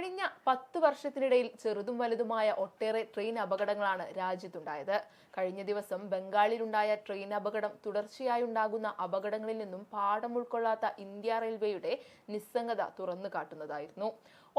കഴിഞ്ഞ 10 വർഷത്തിനിടയിൽ ചെറുതും വലുതുമായ ഒട്ടേറെ ട്രെയിൻ അപകടങ്ങളാണ് രാജ്യത്തുണ്ടായത്. കഴിഞ്ഞ ദിവസം ബംഗാളിലുണ്ടായ ട്രെയിൻ അപകടം തുടർച്ചയായി ഉണ്ടാകുന്ന അപകടങ്ങളിൽ നിന്നും പാഠം ഉൾക്കൊള്ളാത്ത ഇന്ത്യ റെയിൽവേയുടെ നിസ്സംഗത തുറന്നു കാട്ടുന്നതായിരുന്നു.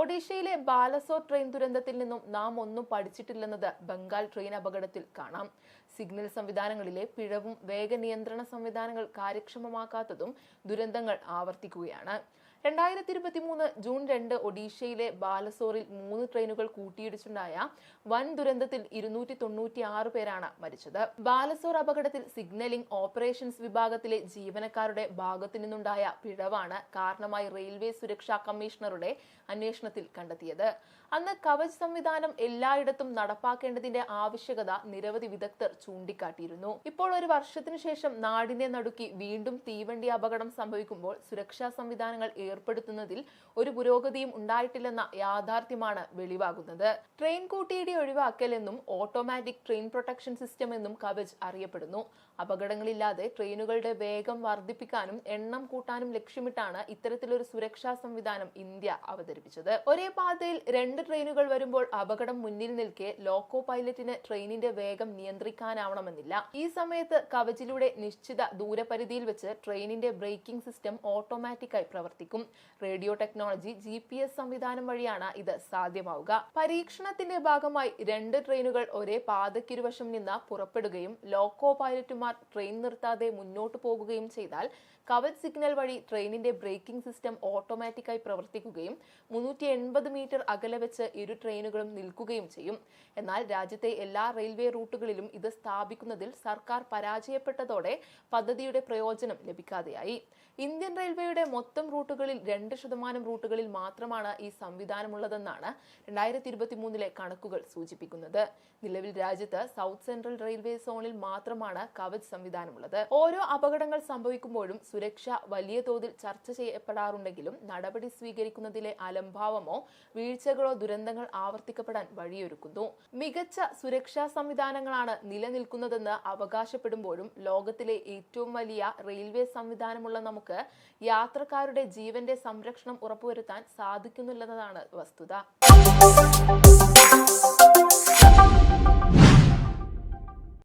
ഒഡീഷയിലെ ബാലസോർ ട്രെയിൻ ദുരന്തത്തിൽ നിന്നും നാം ഒന്നും പഠിച്ചിട്ടില്ലെന്നത് ബംഗാൾ ട്രെയിൻ അപകടത്തിൽ കാണാം. സിഗ്നൽ സംവിധാനങ്ങളിലെ പിഴവും വേഗനിയന്ത്രണ സംവിധാനങ്ങൾ കാര്യക്ഷമമാക്കാത്തതും ദുരന്തങ്ങൾ ആവർത്തിക്കുകയാണ്. 2023 ജൂൺ 2 ഒഡീഷയിലെ ബാലസോറിൽ 3 ട്രെയിനുകൾ കൂട്ടിയിടിച്ചുണ്ടായ വൻ ദുരന്തത്തിൽ 296 പേരാണ് മരിച്ചത്. ബാലസോർ അപകടത്തിൽ സിഗ്നലിംഗ് ഓപ്പറേഷൻസ് വിഭാഗത്തിലെ ജീവനക്കാരുടെ ഭാഗത്തു നിന്നുണ്ടായ പിഴവാണ് കാരണമായി റെയിൽവേ സുരക്ഷാ കമ്മീഷണറുടെ അന്വേഷണത്തിൽ കണ്ടെത്തിയത്. അന്ന് കവച് സംവിധാനം എല്ലായിടത്തും നടപ്പാക്കേണ്ടതിന്റെ ആവശ്യകത നിരവധി വിദഗ്ധർ ചൂണ്ടിക്കാട്ടിയിരുന്നു. ഇപ്പോൾ ഒരു വർഷത്തിനു ശേഷം നാടിനെ നടുക്കി വീണ്ടും തീവണ്ടി അപകടം സംഭവിക്കുമ്പോൾ സുരക്ഷാ സംവിധാനങ്ങൾ ഏർപ്പെടുത്തുന്നതിൽ ഒരു പുരോഗതിയും ഉണ്ടായിട്ടില്ലെന്ന യാഥാർത്ഥ്യമാണ് വെളിവാകുന്നത്. ട്രെയിൻ കൂട്ടിയിടി ഒഴിവാക്കൽ എന്നും ഓട്ടോമാറ്റിക് ട്രെയിൻ പ്രൊട്ടക്ഷൻ സിസ്റ്റം എന്നും കവച് അറിയപ്പെടുന്നു. അപകടങ്ങളില്ലാതെ ട്രെയിനുകളുടെ വേഗം വർദ്ധിപ്പിക്കാനും എണ്ണം കൂട്ടാനും ലക്ഷ്യമിട്ടാണ് ഇത്തരത്തിലൊരു സുരക്ഷാ സംവിധാനം ഇന്ത്യ അവതരിപ്പിച്ചത്. ഒരേ പാതയിൽ 2 ട്രെയിനുകൾ വരുമ്പോൾ അപകടം മുന്നിൽ നിൽക്കെ ലോക്കോ പൈലറ്റിന് ട്രെയിനിന്റെ വേഗം നിയന്ത്രിക്കാനാവണമെന്നില്ല. ഈ സമയത്ത് കവചിലൂടെ നിശ്ചിത ദൂരപരിധിയിൽ വെച്ച് ട്രെയിനിന്റെ ബ്രേക്കിംഗ് സിസ്റ്റം ഓട്ടോമാറ്റിക്കായി പ്രവർത്തിക്കും. റേഡിയോ ടെക്നോളജി GPS സംവിധാനം വഴിയാണ് ഇത് സാധ്യമാവുക. പരീക്ഷണത്തിന്റെ ഭാഗമായി 2 ട്രെയിനുകൾ ഒരേ പാതയ്ക്കിരുവശം നിന്ന് പുറപ്പെടുകയും ലോക്കോ പൈലറ്റുമാർ ട്രെയിൻ നിർത്താതെ മുന്നോട്ട് പോകുകയും ചെയ്താൽ കവച് സിഗ്നൽ വഴി ട്രെയിനിന്റെ ബ്രേക്കിംഗ് സിസ്റ്റം ഓട്ടോമാറ്റിക്കായി പ്രവർത്തിക്കുകയും 380 മീറ്റർ അകലെ വെച്ച് ഇരു ട്രെയിനുകളും നിൽക്കുകയും ചെയ്യും. എന്നാൽ രാജ്യത്തെ എല്ലാ റെയിൽവേ റൂട്ടുകളിലും ഇത് സ്ഥാപിക്കുന്നതിൽ സർക്കാർ പരാജയപ്പെട്ടതോടെ പദ്ധതിയുടെ പ്രയോജനം ലഭിക്കാതെയായി. ഇന്ത്യൻ റെയിൽവേയുടെ മൊത്തം റൂട്ടുകളിൽ 2% റൂട്ടുകളിൽ മാത്രമാണ് ഈ സംവിധാനമുള്ളതെന്നാണ് 2023 കണക്കുകൾ സൂചിപ്പിക്കുന്നത്. നിലവിൽ രാജ്യത്ത് സൗത്ത് സെൻട്രൽ റെയിൽവേ സോണിൽ മാത്രമാണ് കവച് സംവിധാനമുള്ളത്. ഓരോ അപകടങ്ങൾ സംഭവിക്കുമ്പോഴും സുരക്ഷ വലിയ തോതിൽ ചർച്ച ചെയ്യപ്പെടാറുണ്ടെങ്കിലും നടപടി സ്വീകരിക്കുന്നതിലെ അലംഭാവമോ വീഴ്ചകളോ ദുരന്തങ്ങൾ ആവർത്തിക്കപ്പെടാൻ വഴിയൊരുക്കുന്നു. മികച്ച സുരക്ഷാ സംവിധാനങ്ങളാണ് നിലനിൽക്കുന്നതെന്ന് അവകാശപ്പെടുമ്പോഴും ലോകത്തിലെ ഏറ്റവും വലിയ റെയിൽവേ സംവിധാനമുള്ള നമുക്ക് യാത്രക്കാരുടെ ജീവന്റെ സംരക്ഷണം ഉറപ്പുവരുത്താൻ സാധിക്കുന്നില്ലെന്നതാണ് വസ്തുത.